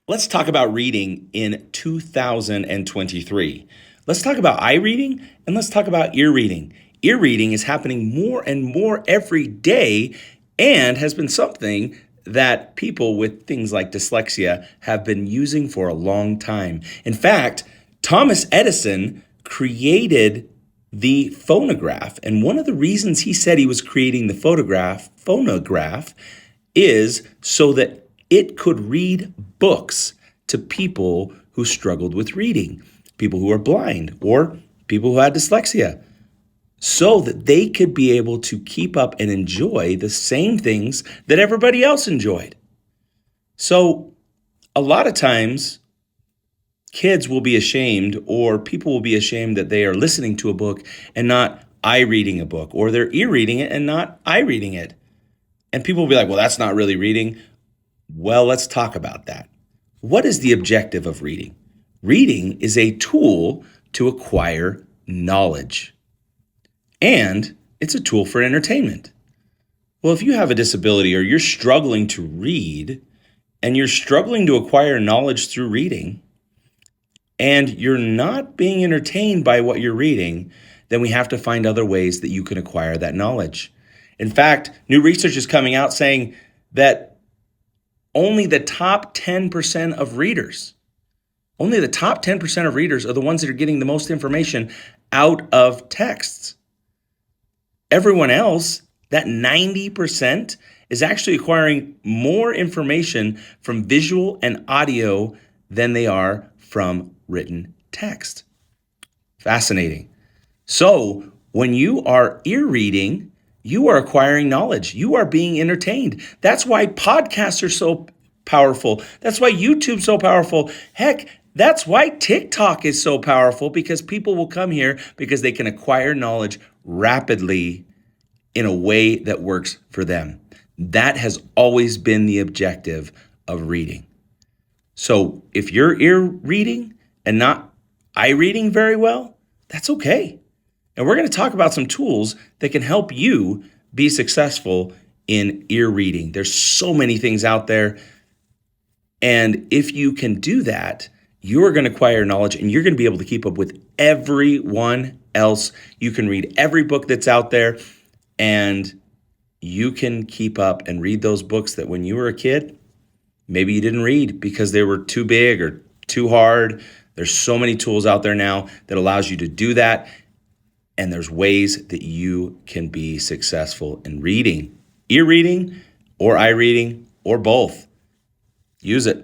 Let's talk about reading in 2023. Let's talk about eye reading and let's talk about ear reading. Ear reading is happening more and more every day and has been something that people with things like dyslexia have been using for a long time. In fact, Thomas Edison created the phonograph, and one of the reasons he said he was creating the phonograph is so that it could read books to people who struggled with reading, people who are blind, or people who had dyslexia, so that they could be able to keep up and enjoy the same things that everybody else enjoyed. So a lot of times, kids will be ashamed, or people will be ashamed that they are listening to a book and not eye reading a book, or they're ear reading it and not eye reading it. And people will be like, well, that's not really reading. Well, let's talk about that. What is the objective of reading? Reading is a tool to acquire knowledge, and it's a tool for entertainment. Well, if you have a disability or you're struggling to read and you're struggling to acquire knowledge through reading, and you're not being entertained by what you're reading, then we have to find other ways that you can acquire that knowledge. In fact, new research is coming out saying that only the top 10% of readers, are the ones that are getting the most information out of texts. Everyone else, that 90%, is actually acquiring more information from visual and audio than they are from written text. Fascinating. So when you are ear reading, you are acquiring knowledge. You are being entertained. That's why podcasts are so powerful. That's why YouTube's so powerful. Heck, that's why TikTok is so powerful, because people will come here because they can acquire knowledge rapidly in a way that works for them. That has always been the objective of reading. So if you're ear reading and not eye reading very well, that's okay. And we're going to talk about some tools that can help you be successful in ear reading. There's so many things out there. And if you can do that, you're going to acquire knowledge and you're going to be able to keep up with everyone else. You can read every book that's out there, and you can keep up and read those books that when you were a kid, maybe you didn't read because they were too big or too hard. There's so many tools out there now that allows you to do that. And there's ways that you can be successful in reading, ear reading or eye reading or both. Use it.